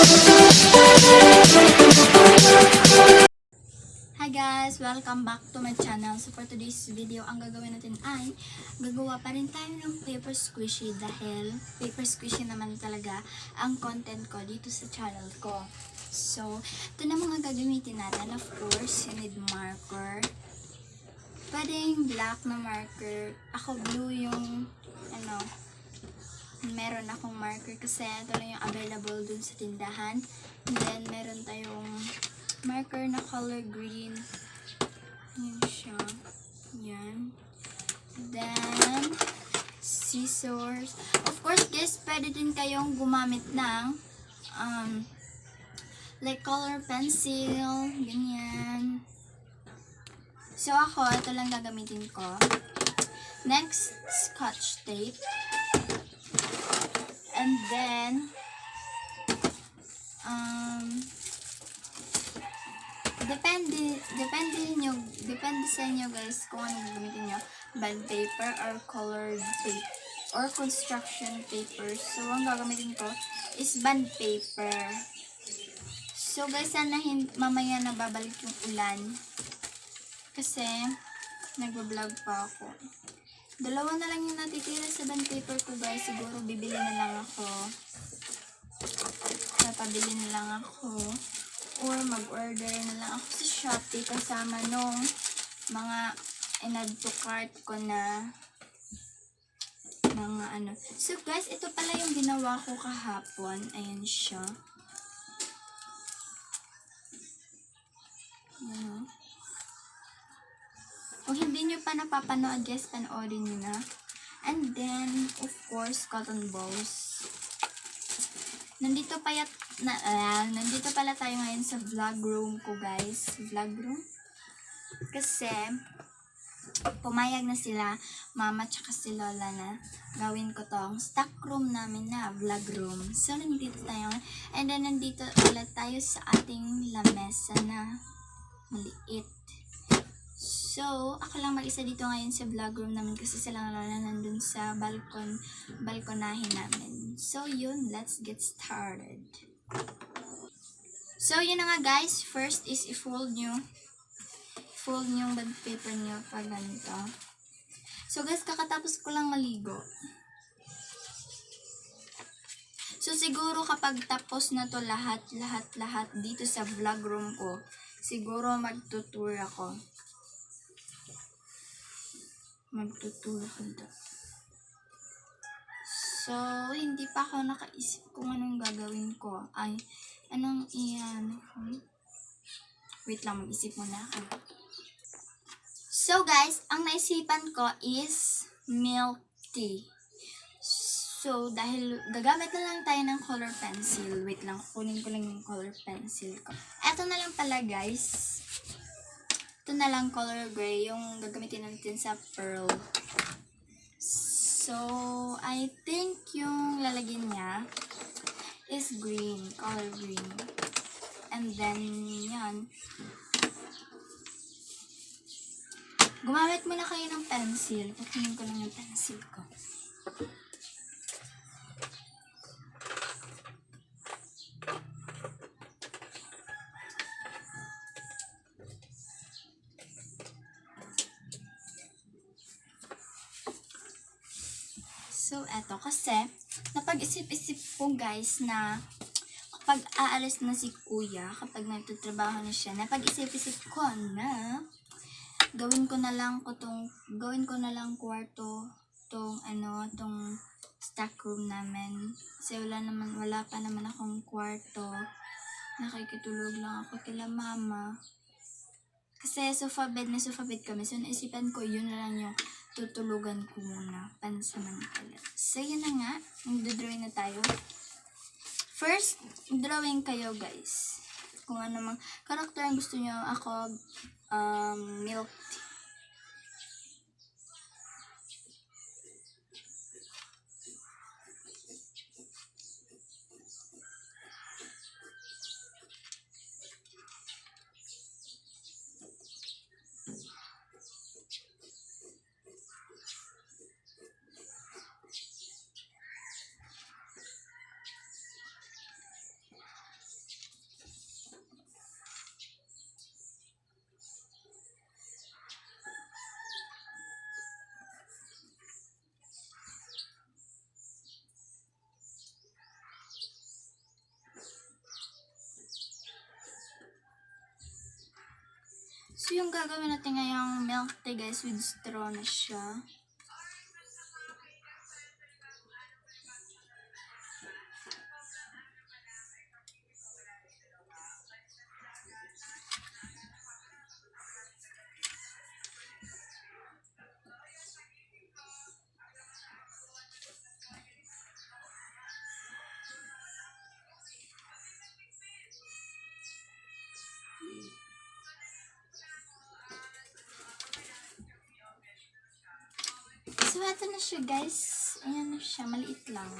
Hi guys! Welcome back to my channel. So for today's video, ang gagawin natin ay gagawa pa rin tayo ng paper squishy dahil paper squishy naman talaga ang content ko dito sa channel ko. So, ito na mga gagamitin natin. Of course, you need marker. Pwedeng black na marker. Ako blue yung meron akong marker kasi ito lang yung available dun sa tindahan. And then, meron tayong marker na color green. Yan siya. Yan. Then, scissors. Of course, guys, pwede din kayong gumamit ng like color pencil. Ganyan. So, ako, ito lang gagamitin ko. Next, scotch tape. And then, depende sa inyo guys kung ano gagamitin nyo. Bond paper or colored tape or construction paper. So, ang gagamitin ko is bond paper. So, guys, sana mamaya na babalik yung ulan. Kasi, nagbablog pa ako. Dalawa na lang yung natitira sa bond paper ko, guys. Siguro, bibili na lang ako. Papabili na lang ako. Or mag-order na lang ako sa Shopee kasama nung mga in-add to cart ko na mga ano. So, guys, ito pala yung ginawa ko kahapon. Ayan siya. Ayan. Kung hindi nyo pa napapanood, guys, panoorin nyo na. And then, of course, cotton balls. Nandito pala tayo ngayon sa vlog room ko, guys. Vlog room. Kasi, pumayag na sila, mama tsaka si lola na gawin ko tong stock room namin na vlog room. So, nandito tayo. And then, nandito ulit tayo sa ating lamesa na maliit. So, ako lang mag-isa dito ngayon sa vlog room namin kasi silang lola nandun sa balkonahin namin. So, yun. Let's get started. So, yun na nga guys. First is i-fold nyo yung bond paper nyo pag ganito. So, guys, kakatapos ko lang maligo. So, siguro kapag tapos na to lahat dito sa vlog room ko, siguro magtutour ako. So, hindi pa ako nakaisip kung anong gagawin ko. Wait lang, mag-isip muna ako. So, guys, ang naisipan ko is milk tea. So, dahil gagamit na lang tayo ng color pencil. Wait lang, kunin ko lang yung color pencil ko. Eto na lang pala, guys. Ito na lang color gray, yung gagamitin natin sa pearl. So, I think yung lalagyan niya is green, color green. And then, yan. Gumamit muna kayo ng pencil. Kukunin ko lang yung pencil ko. So, eto. Kasi, napag-isip-isip ko guys na kapag aalis na si kuya, kapag nagtatrabaho na siya, napag-isip-isip ko na gawin ko na lang kwarto tong stock room namin. Kasi wala pa naman akong kwarto. Nakikitulog lang ako kila mama. Kasi sofa bed kami. So, naisipan ko yun na lang yung tutulugan ko muna pansamantala. So, yun na nga. Magdodrawing na tayo. First, drawing kayo guys. Kung ano mang character ang gusto nyo. Ako, milk tea. yung gagawin natin ngayong milk tea guys, with straw na siya. So, ito na siya guys. Ayan na siya. Maliit lang.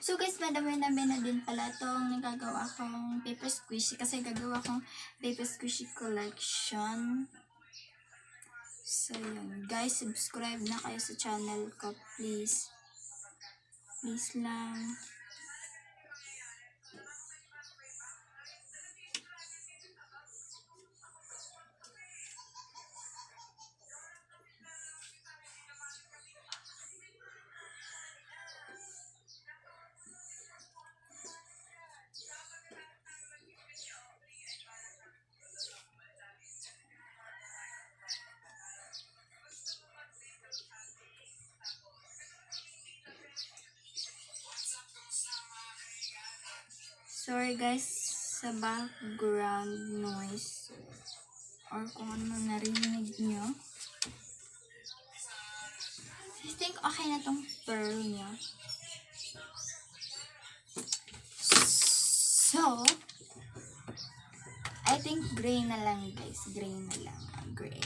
So, guys, madami na din pala itong nagagawa kong paper squishy. Kasi gagawa kong paper squishy collection. So, yun. Guys, subscribe na kayo sa channel ko. Please. Please lang. Sorry guys sa background noise or kung ano narinig nyo. I think okay na tong pearl niya. So, I think gray na lang guys. Gray na lang. Gray.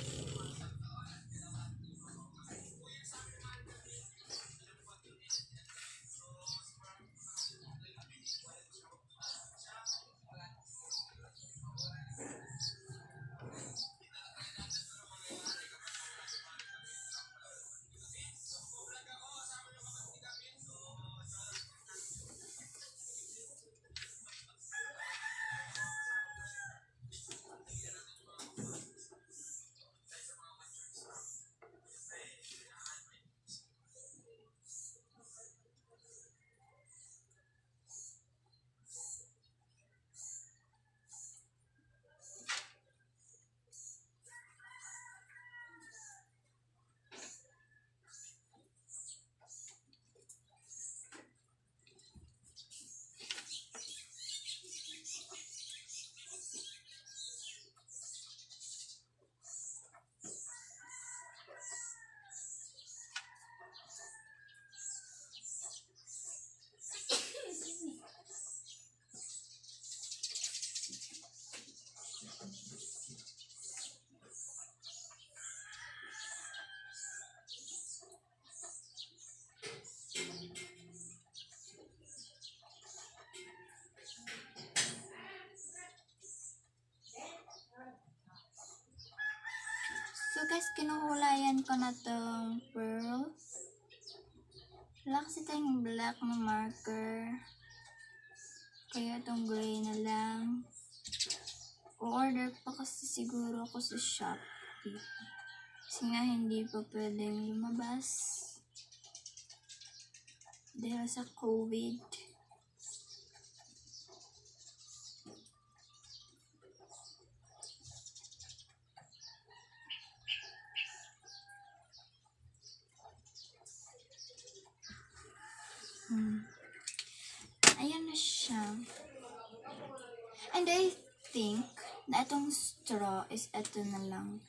So guys, kinuhulayan ko na tong pearl. Wala kasi tayong black na marker. Kaya tong gray na lang. O-order pa kasi siguro ako sa Shopee. Kasi nga hindi pa pwedeng lumabas. Dahil sa COVID. Ayan na siya. And I think na itong straw is ito na lang.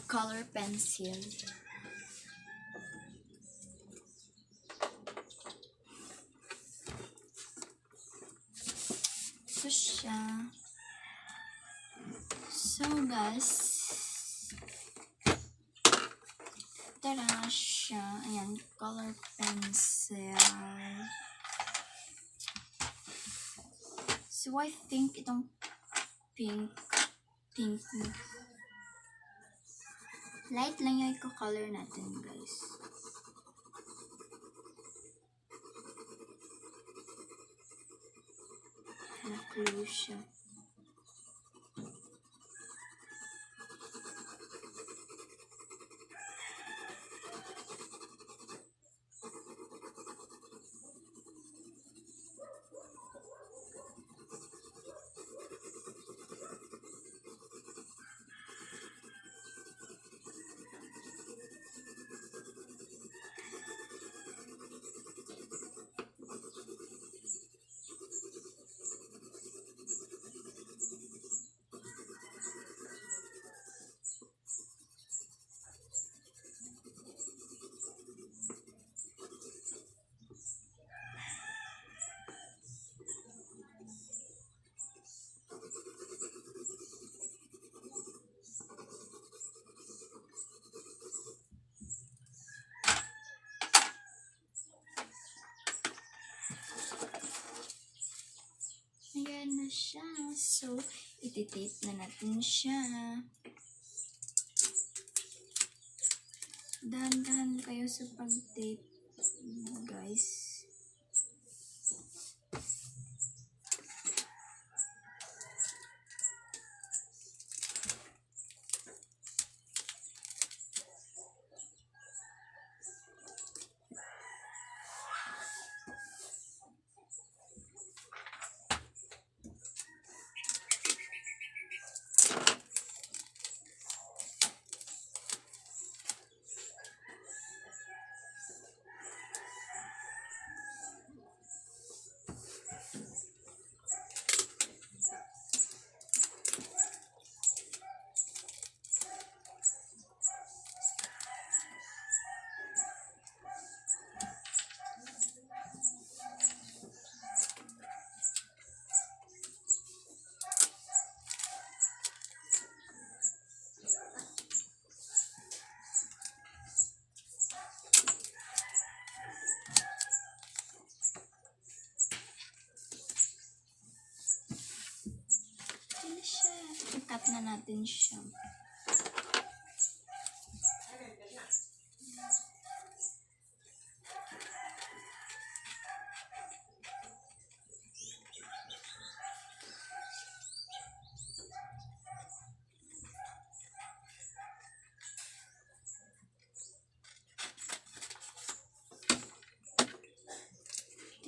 color pencil. Ito siya. So guys, ito na siya. Ayan, color pencil. So I think itong pink light lang yung i-color natin guys. Na-close siya. Ayan na siya. So, iti-tape na natin siya. Dahan-dahan kayo sa pag-tape, guys. I-cut na natin siya.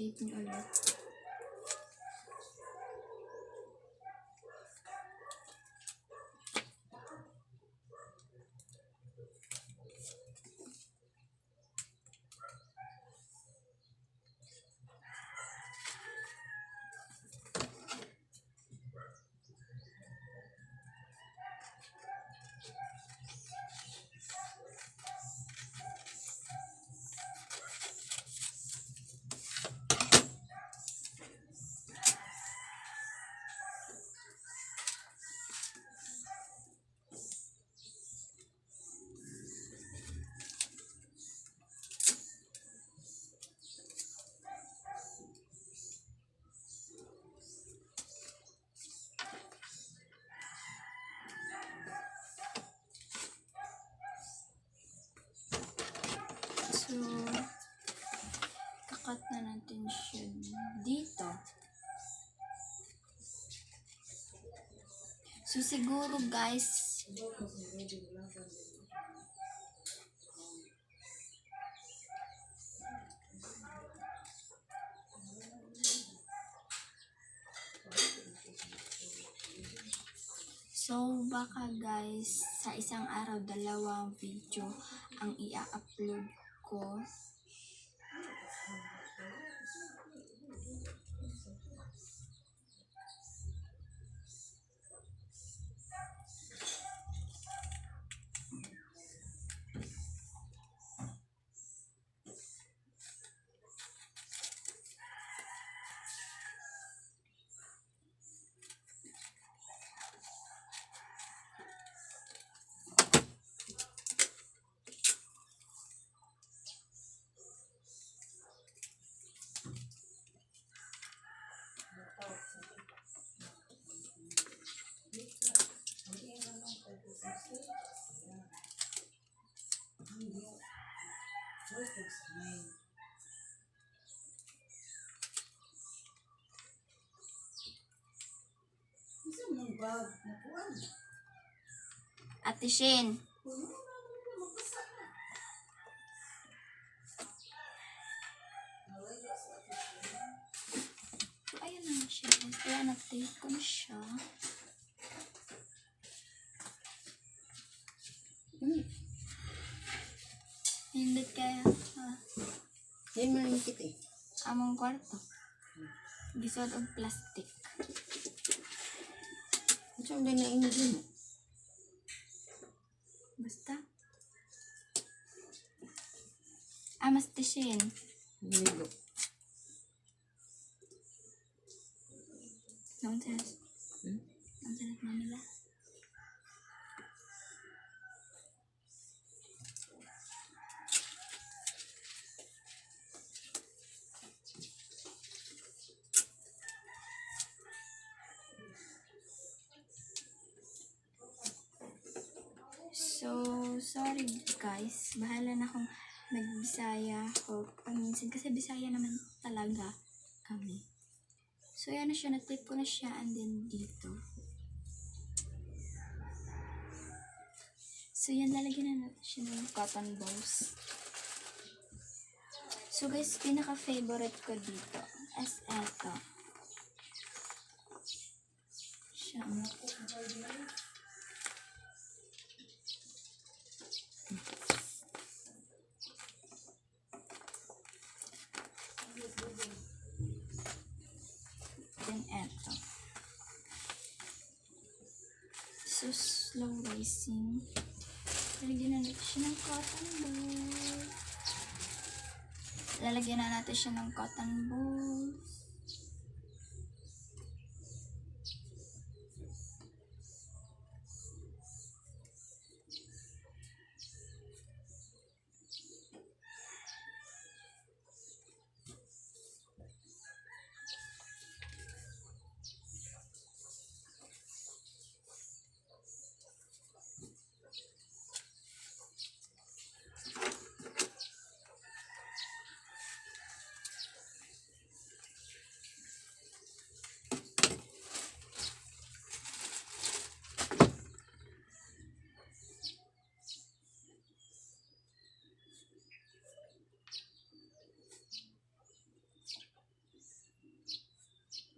Tape niyo ulit. So, kakat na natin siya dito. So, siguro guys, baka guys, sa isang araw, 2 video ang i-upload ko. Ate Shin. Ayun na siya guys. Kaya na-tape ko na siya. Hindi kaya. Yan malingkit eh. Among kwarto. Gisod og plastic. Saan din na inigin mo? Basta. Mas Shin. Niligo. Nonsense. Nonsense Manila. So, sorry guys. Bahala na akong nagbisaya o paminsan. Kasi Bisaya naman talaga kami. So, yan na siya. Na-tape ko na siya. And then, dito. So, yan. Lalagyan na natin siya ng cotton balls. So, guys, pinaka-favorite ko dito is eto. Siya. Then, eto. So, slow rising. Lalagyan na natin siya ng cotton balls. Lalagyan na natin siya ng cotton balls.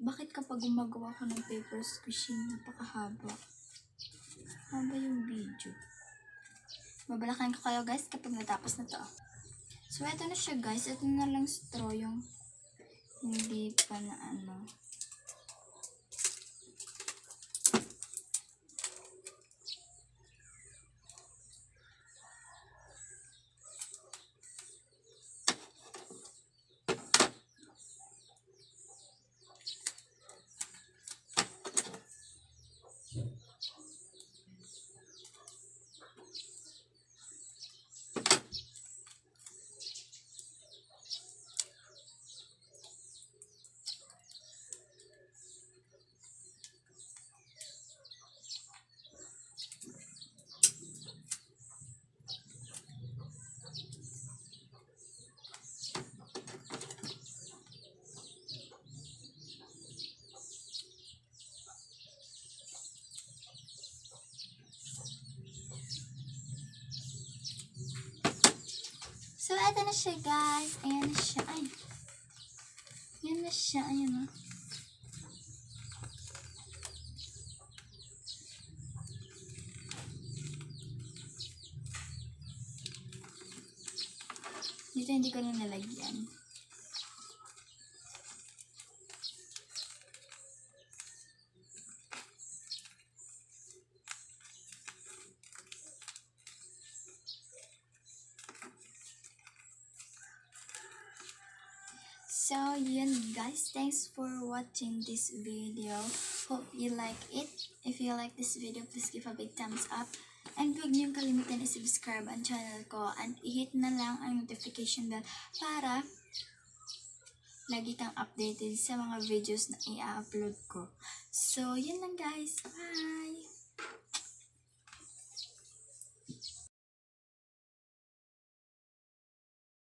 Bakit kapag gumagawa ko ng paper squishing, napakahaba? Haba yung video. Babalakan ko kayo guys kapag natapos na to. So, eto na siya guys. Ito na lang straw yung hindi pa na ano. So, eto na siya guys. Ayan na siya. Ay. Ayan na siya. Ayan o. Dito hindi ko na nalagyan. So, yun guys. Thanks for watching this video. Hope you like it. If you like this video, please give a big thumbs up. And huwag niyong kalimutan i-subscribe ang channel ko. And i-hit na lang ang notification bell para lagi kang updated sa mga videos na i-upload ko. So, yun lang guys. Bye!